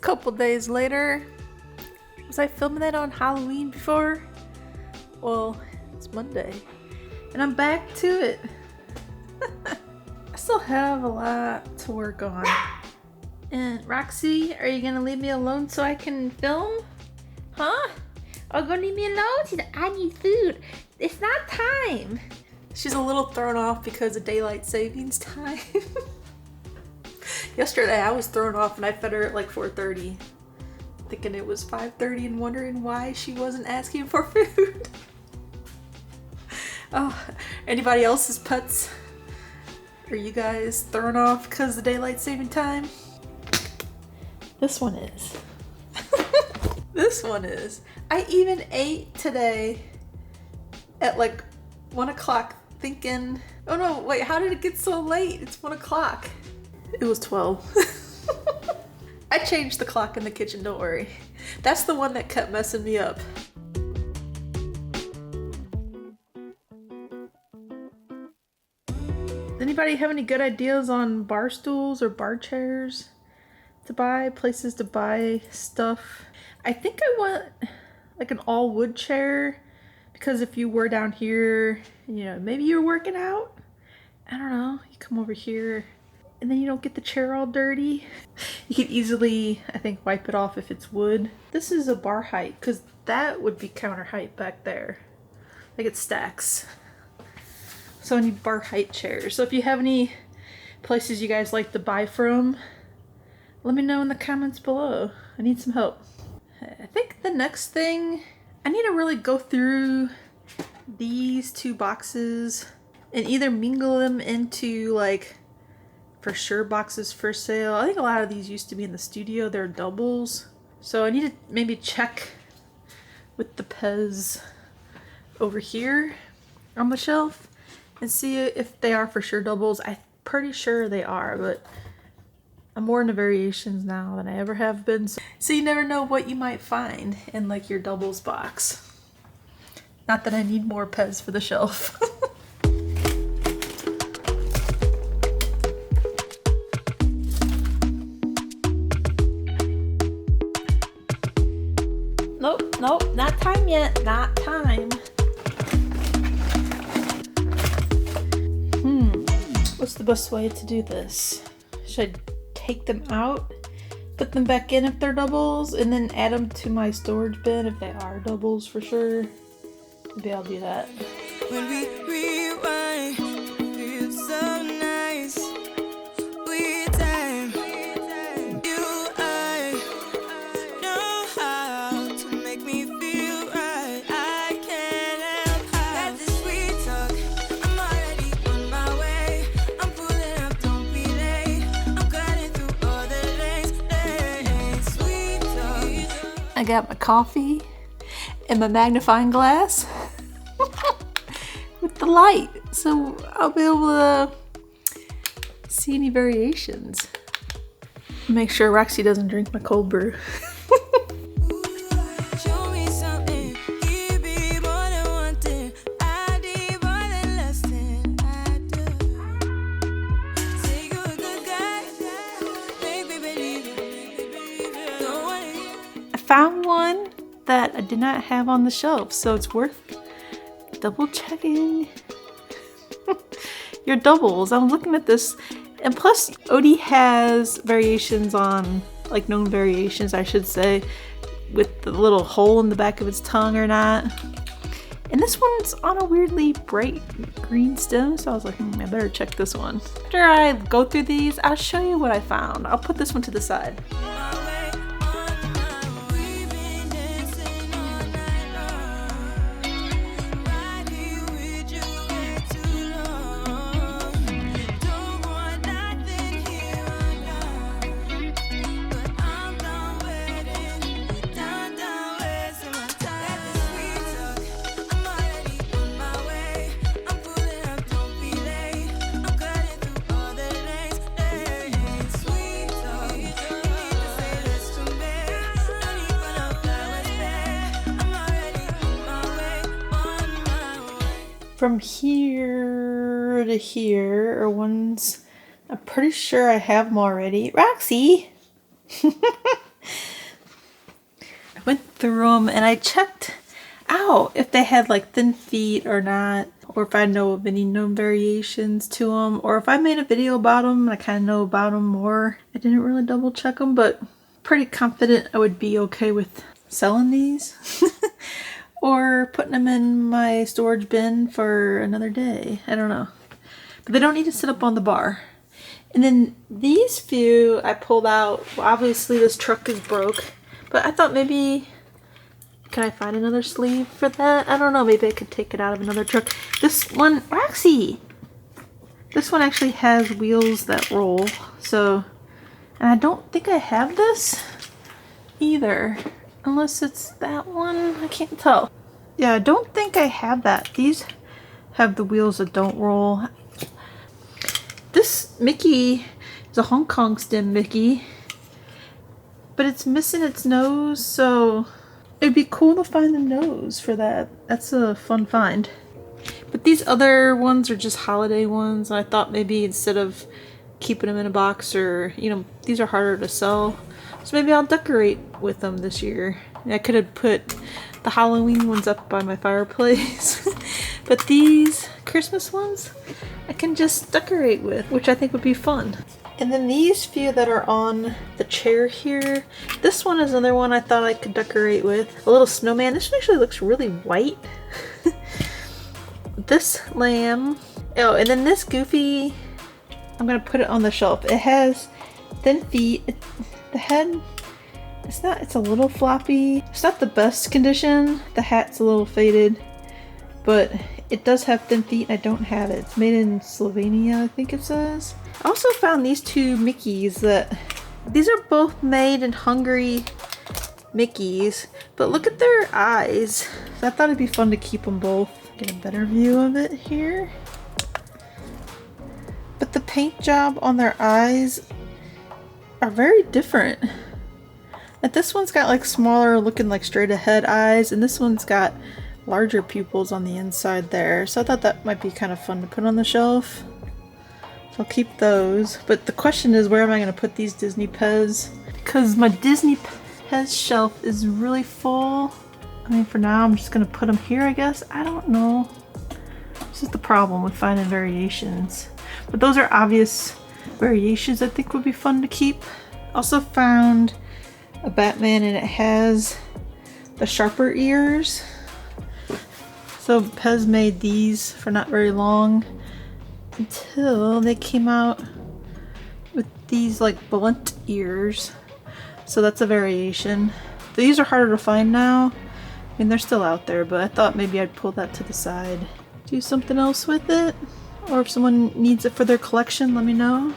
a couple days later. Was I filming that on Halloween before? Well, it's Monday. And I'm back to it. I still have a lot to work on. And Roxy, are you gonna leave me alone so I can film? Huh? Oh, gonna leave me alone? She's like, I need food. It's not time. She's a little thrown off because of daylight savings time. Yesterday I was thrown off and I fed her at like 4:30. Thinking it was 5:30 and wondering why she wasn't asking for food. Oh, anybody else's pets? Are you guys thrown off because of daylight saving time? This one is. This one is. I even ate today at like 1 o'clock thinking, oh no, wait, how did it get so late? It's 1 o'clock. It was 12. I changed the clock in the kitchen, don't worry. That's the one that kept messing me up. Does anybody have any good ideas on bar stools or bar chairs to buy, places to buy stuff? I think I want like an all wood chair because if you were down here, you know, maybe you're working out. I don't know, you come over here and then you don't get the chair all dirty. You could easily, I think, wipe it off if it's wood. This is a bar height because that would be counter height back there. Like it stacks. So I need bar height chairs. So if you have any places you guys like to buy from, let me know in the comments below. I need some help. I think the next thing, I need to really go through these two boxes and either mingle them into like for sure boxes for sale. I think a lot of these used to be in the studio. They're doubles. So I need to maybe check with the PEZ over here on the shelf and see if they are for sure doubles. I'm pretty sure they are, but I'm more into variations now than I ever have been. So you never know what you might find in like your doubles box. Not that I need more PEZ for the shelf. Nope, not time yet, not time. What's the best way to do this? Should I take them out, put them back in if they're doubles, and then add them to my storage bin if they are doubles for sure? Maybe I'll do that. When we rewind, feels so nice. With time, you I know how to make me feel right. I can't help how this sweet talk. I'm already on my way. I'm pulling up, don't be late. I'm cutting through all the lanes. Sweet talk. I got my coffee and my magnifying glass with the light, so I'll be able to see any variations. Make sure Roxy doesn't drink my cold brew. I found one that I did not have on the shelf, so it's worth double checking. Your doubles. I'm looking at this, and plus Odie has variations on, like known variations I should say, with the little hole in the back of its tongue or not. And this one's on a weirdly bright green stem, so I was like, I better check this one. After I go through these, I'll show you what I found. I'll put this one to the side. From here to here are ones, I'm pretty sure I have them already. Roxy! through them and I checked out if they had like thin feet or not, or if I know of any known variations to them, or if I made a video about them and I kind of know about them more. I didn't really double check them, but pretty confident I would be okay with selling these or putting them in my storage bin for another day. I don't know. But they don't need to sit up on the bar. And then these few I pulled out. Well, obviously this truck is broke, but I thought maybe, can I find another sleeve for that? I don't know, maybe I could take it out of another truck. This one, Roxy! This one actually has wheels that roll, so, and I don't think I have this either, unless it's that one, I can't tell. Yeah, I don't think I have that. These have the wheels that don't roll. This Mickey is a Hong Kong stem Mickey, but it's missing its nose, so it'd be cool to find the nose for that. That's a fun find. But these other ones are just holiday ones. I thought maybe instead of keeping them in a box, or, you know, these are harder to sell, so maybe I'll decorate with them this year. I could have put the Halloween ones up by my fireplace, but these Christmas ones I can just decorate with, which I think would be fun. And then these few that are on the chair here, this one is another one I thought I could decorate with. A little snowman. This one actually looks really white. This lamb. Oh, and then this Goofy, I'm gonna put it on the shelf. It has thin feet. The head, it's a little floppy. It's not the best condition. The hat's a little faded, but it does have thin feet and I don't have it. It's made in Slovenia, I think it says. I also found these two Mickeys that, these are both made in Hungary Mickeys, but look at their eyes. So I thought it'd be fun to keep them both. Get a better view of it here. But the paint job on their eyes are very different. Like this one's got like smaller looking like straight ahead eyes, and this one's got larger pupils on the inside there. So I thought that might be kind of fun to put on the shelf. So I'll keep those. But the question is, where am I going to put these Disney PEZ? Because my Disney PEZ shelf is really full. I mean, for now I'm just going to put them here, I guess. I don't know. This is the problem with finding variations. But those are obvious variations I think would be fun to keep. Also found a Batman and it has the sharper ears. So PEZ made these for not very long until they came out with these like blunt ears. So that's a variation. These are harder to find now. I mean, they're still out there, but I thought maybe I'd pull that to the side. Do something else with it. Or if someone needs it for their collection, let me know.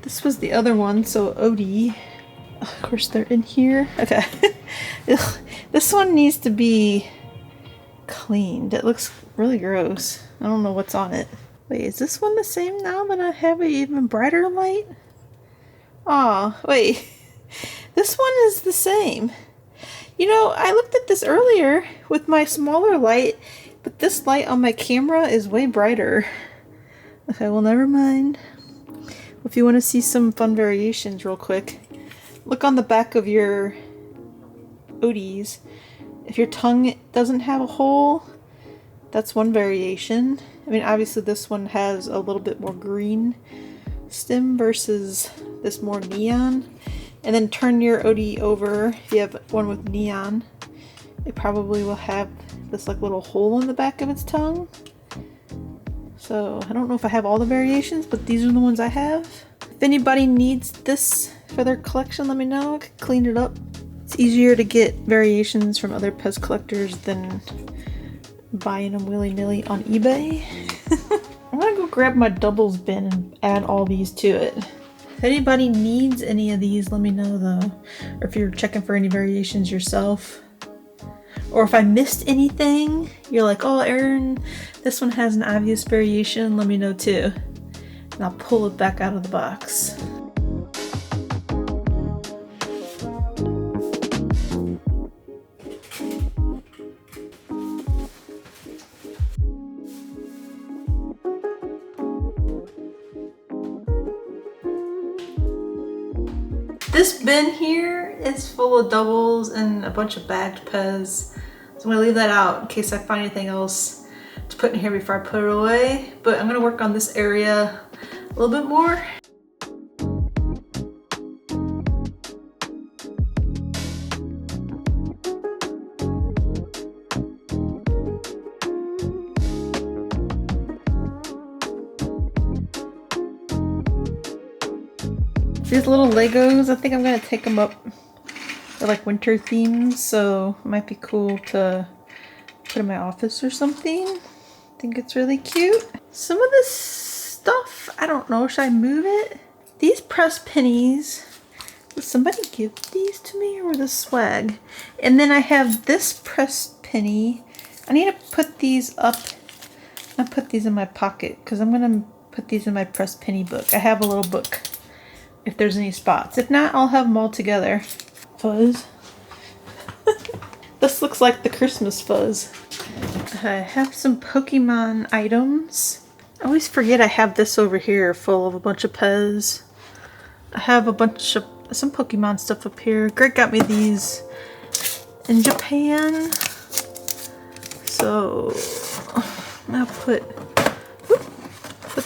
This was the other one, so Odie. Of course they're in here. Okay. This one needs to be cleaned. It looks really gross. I don't know what's on it. Wait, is this one the same now that I have an even brighter light? Aw, wait. This one is the same. You know, I looked at this earlier with my smaller light, but this light on my camera is way brighter. Okay, well, never mind. If you want to see some fun variations real quick, look on the back of your Odies. If your tongue doesn't have a hole, that's one variation. I mean, obviously this one has a little bit more green stem versus this more neon. And then turn your Odie over. If you have one with neon, it probably will have this like little hole in the back of its tongue. So I don't know if I have all the variations, but these are the ones I have. If anybody needs this for their collection, let me know. I could clean it up. It's easier to get variations from other PEZ collectors than buying them willy-nilly on eBay. I'm gonna go grab my doubles bin and add all these to it. If anybody needs any of these, let me know though. Or if you're checking for any variations yourself. Or if I missed anything, you're like, oh, Erin, this one has an obvious variation, let me know too. And I'll pull it back out of the box. This bin here is full of doubles and a bunch of bagged PEZ. So I'm gonna leave that out in case I find anything else to put in here before I put it away. But I'm gonna work on this area a little bit more. These little Legos, I think I'm gonna take them up. They're like winter themes, so it might be cool to put in my office or something. I think it's really cute. Some of this stuff, I don't know, should I move it? These pressed pennies, did somebody give these to me or were this swag? And then I have this pressed penny. I need to put these up. I'll put these in my pocket because I'm gonna put these in my pressed penny book. I have a little book if there's any spots. If not, I'll have them all together. Fuzz. This looks like the Christmas fuzz. I have some Pokemon items. I always forget I have this over here full of a bunch of PEZ. I have a bunch of some Pokemon stuff up here. Greg got me these in Japan. So I'll put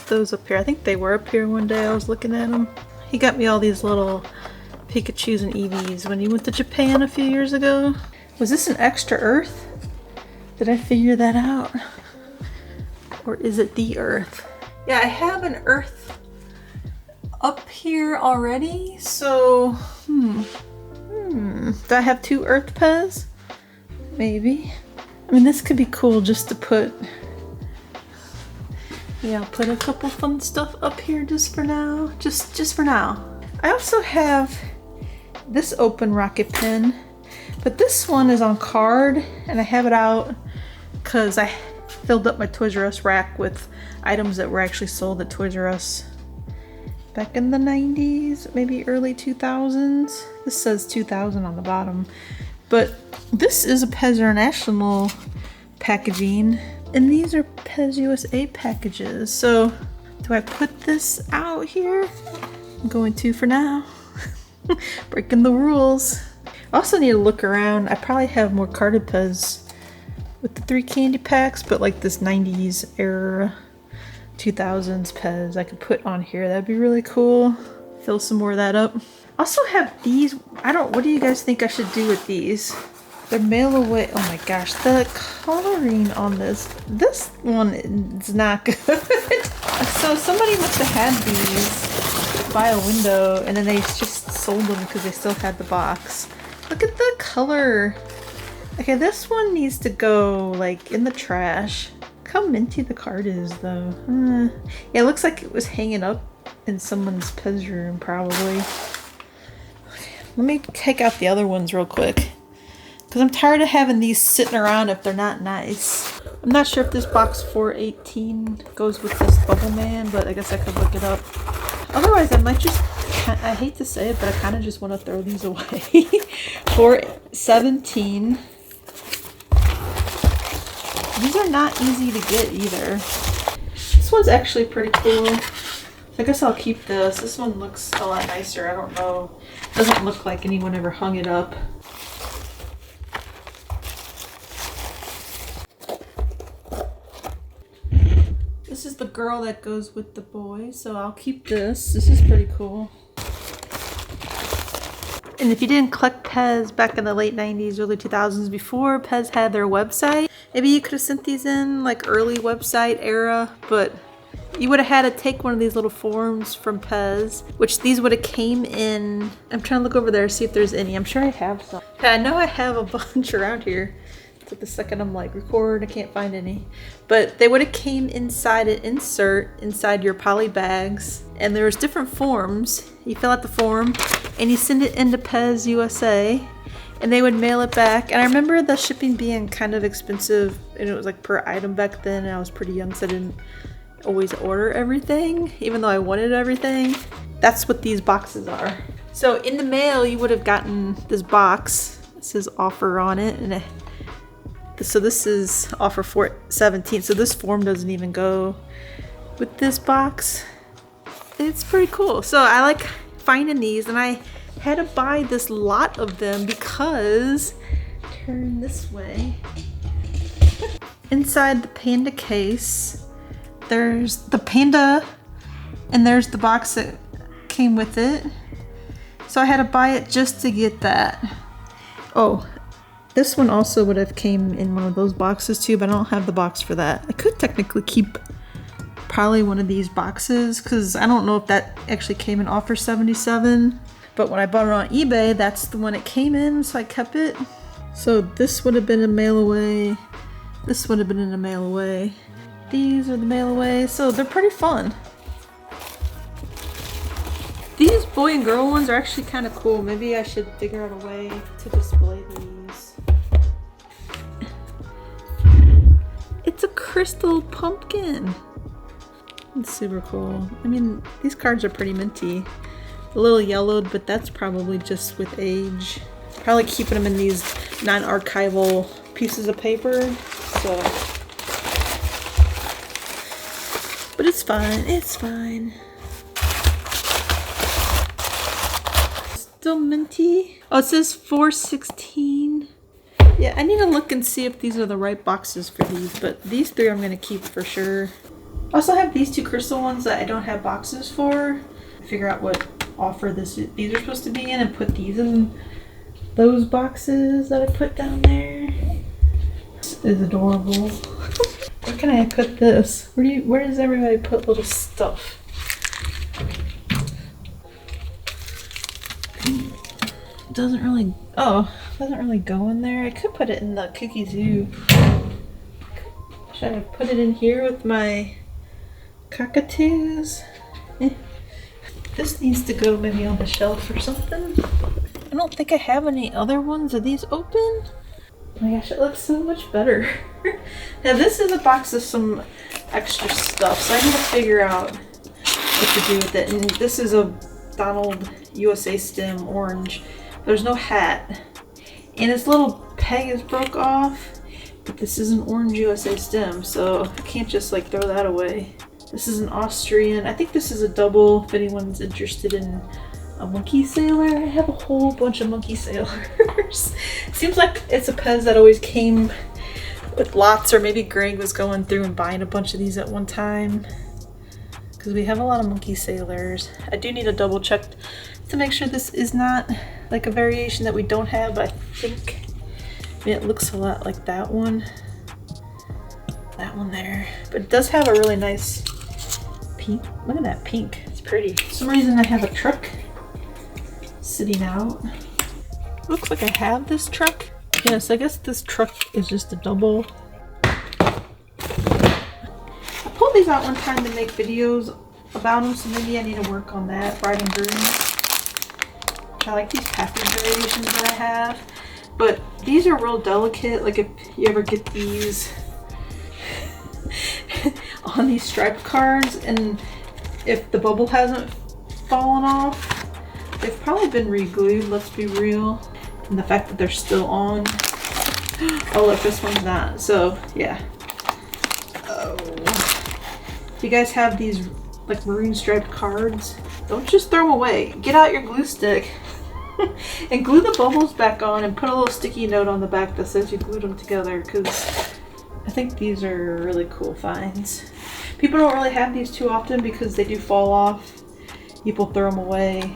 those up here. I think they were up here one day. I was looking at them. He got me all these little Pikachus and Eevees when he went to Japan a few years ago. Was this an extra Earth? Did I figure that out? Or is it the Earth? Yeah, I have an Earth up here already, so do I have two Earth PEZ? Maybe. I mean, this could be cool just to put. Yeah, I'll put a couple fun stuff up here just for now. Just for now. I also have this open rocket pen, but this one is on card and I have it out because I filled up my Toys R Us rack with items that were actually sold at Toys R Us back in the 90s, maybe early 2000s. This says 2000 on the bottom, but this is a PEZ International packaging. And these are PEZ USA packages. So do I put this out here? I'm going to for now. Breaking the rules. I also need to look around. I probably have more carded PEZ with the 3 candy packs, but like this 90s era, 2000s PEZ I could put on here. That'd be really cool. Fill some more of that up. I also have these. What do you guys think I should do with these? They're mail away. Oh my gosh, the coloring on this one is not good. So somebody must have had these by a window and then they just sold them because they still had the box. Look at the color. Okay, this one needs to go like in the trash. Look how minty the card is though. Yeah, it looks like it was hanging up in someone's PEZ room probably. Okay, let me take out the other ones real quick. Because I'm tired of having these sitting around if they're not nice. I'm not sure if this box 418 goes with this Bubble Man, but I guess I could look it up. Otherwise, I might just, I hate to say it, but I kind of just want to throw these away. 417. These are not easy to get either. This one's actually pretty cool. I guess I'll keep this. This one looks a lot nicer. I don't know. It doesn't look like anyone ever hung it up. This is the girl that goes with the boy, so I'll keep this. This is pretty cool. And if you didn't collect PEZ back in the late 90s, early 2000s, before PEZ had their website, maybe you could have sent these in like early website era, but you would have had to take one of these little forms from PEZ, which these would have came in. I'm trying to look over there, see if there's any. I'm sure I have some. Yeah, I know I have a bunch around here. But the second I'm like record, I can't find any. But they would have came inside an insert inside your poly bags, and there's different forms. You fill out the form and you send it into PEZ USA and they would mail it back. And I remember the shipping being kind of expensive, and it was like per item back then, and I was pretty young, so I didn't always order everything even though I wanted everything. That's what these boxes are. So in the mail you would have gotten this box. It says offer on it, and so this is offer 417. So this form doesn't even go with this box. It's pretty cool. So I like finding these, and I Had to buy this lot of them because, turn this way, inside the panda case, there's the panda and there's the box that came with it. So I had to buy it just to get that. Oh, this one also would have came in one of those boxes too, but I don't have the box for that. I could technically keep probably one of these boxes because I don't know if that actually came in offer 77. But when I bought it on eBay, that's the one it came in, so I kept it. So this would have been a mail away. This would have been in a mail away. These are the mail away, so they're pretty fun. These boy and girl ones are actually kind of cool. Maybe I should figure out a way to display these. It's a crystal pumpkin. It's super cool. I mean, these cards are pretty minty. A little yellowed, but that's probably just with age. Probably keeping them in these non-archival pieces of paper. So, but it's fine. It's fine. Still minty. Oh, it says 416. Yeah, I need to look and see if these are the right boxes for these, but these three I'm gonna keep for sure. I also have these two crystal ones that I don't have boxes for. Figure out what offer these are supposed to be in and put these in those boxes that I put down there. This is adorable. Where can I put this? Where does everybody put little stuff? Doesn't really go in there. I could put it in the cookie zoo. Should I put it in here with my cockatoos? This needs to go maybe on the shelf or something. I don't think I have any other ones. Are these open? Oh my gosh, it looks so much better. Now this is a box of some extra stuff, so I need to figure out what to do with it. And this is a Donald USA stem orange. There's no hat. And this little peg is broke off, but this is an orange USA stem, so I can't just like throw that away. This is an Austrian. I think this is a double if anyone's interested in a monkey sailor. I have a whole bunch of monkey sailors. Seems like it's a PEZ that always came with lots, or maybe Greg was going through and buying a bunch of these at one time. Because we have a lot of monkey sailors. I do need to double check to make sure this is not like a variation that we don't have, but I think it looks a lot like that one. That one there. But it does have a really nice pink. Look at that pink. It's pretty. For some reason I have a truck sitting out. Looks like I have this truck. Yes, I guess this truck is just a double. I pulled these out one time to make videos about them, so maybe I need to work on that. Bride and groom. I like these package variations that I have, but these are real delicate. Like if you ever get these on these striped cards, and if the bubble hasn't fallen off, they've probably been re-glued, let's be real. And the fact that they're still on. Oh look, this one's not. So yeah. Oh. If you guys have these like maroon striped cards, don't just throw them away. Get out your glue stick and glue the bubbles back on, and put a little sticky note on the back that says you glued them together, because I think these are really cool finds. People don't really have these too often because they do fall off. People throw them away.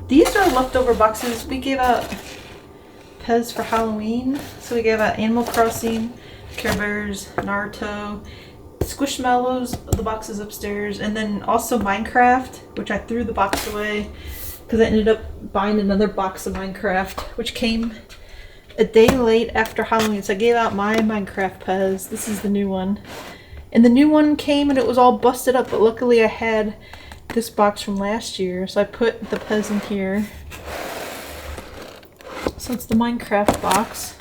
These are leftover boxes. We gave out PEZ for Halloween. So we gave out Animal Crossing, Care Bears, Naruto, Squishmallows, the boxes upstairs, and then also Minecraft, which I threw the box away because I ended up buying another box of Minecraft, which came a day late after Halloween. So I gave out my Minecraft PEZ. This is the new one. And the new one came and it was all busted up, but luckily I had this box from last year, so I put the PEZ in here. So it's the Minecraft box,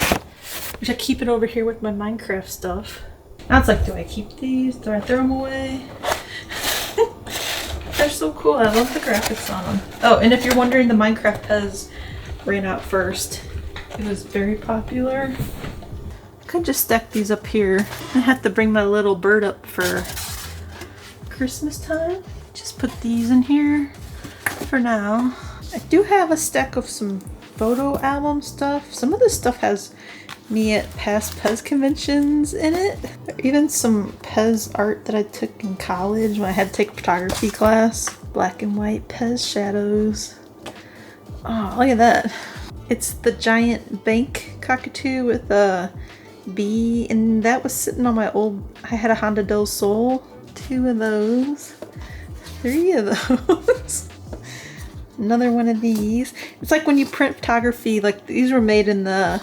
which I keep it over here with my Minecraft stuff. Now it's like, do I keep these? Do I throw them away? They're so cool. I love the graphics on them. Oh, and if you're wondering, the Minecraft PEZ ran out first. It was very popular. I could just stack these up here. I have to bring my little bird up for Christmas time. Just put these in here. for now. I do have a stack of some photo album stuff. Some of this stuff has me at past PEZ conventions in it. Even some PEZ art that I took in college when I had to take a photography class. Black and white PEZ shadows. Oh, look at that. It's the giant bank cockatoo with a bee, and that was sitting on my old, I had a Honda Del Sol. 2 of those. 3 of those. Another one of these. It's like when you print photography, like these were made in the,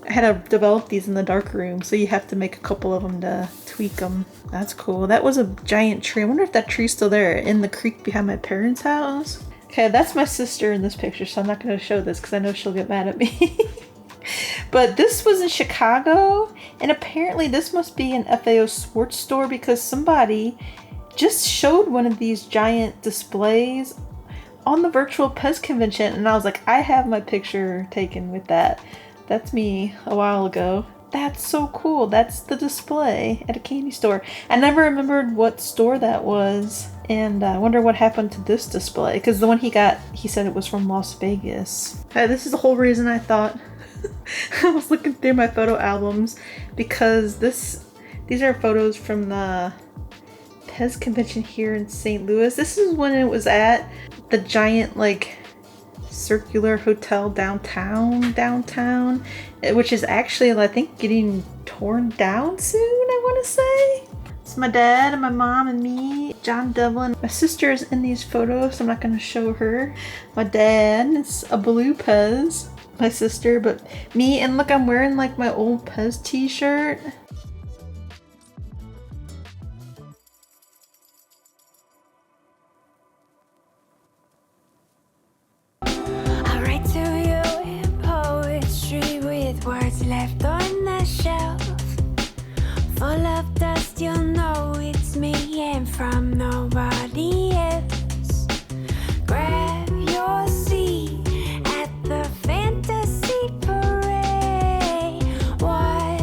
I had to develop these in the dark room, so you have to make a couple of them to tweak them. That's cool. That was a giant tree. I wonder if that tree's still there in the creek behind my parents' house. Okay, that's my sister in this picture, so I'm not going to show this because I know she'll get mad at me. But this was in Chicago, and apparently this must be an FAO sports store because somebody just showed one of these giant displays on the virtual PEZ convention, and I was like, I have my picture taken with that. That's me a while ago. That's so cool. That's the display at a candy store. I never remembered what store that was, and I wonder what happened to this display, because the one he got, he said it was from Las Vegas. This is the whole reason I thought I was looking through my photo albums, because these are photos from the PEZ convention here in St. Louis. This is when it was at the giant like circular hotel downtown, which is actually I think getting torn down soon, I want to say. It's my dad and my mom and me, John Devlin. My sister is in these photos, so I'm not going to show her. My dad is a blue PEZ, my sister, but me, and look, I'm wearing like my old PEZ t-shirt. I write to you in poetry with words left on the shelf. Full of dust, you'll know it's me, and from nobody.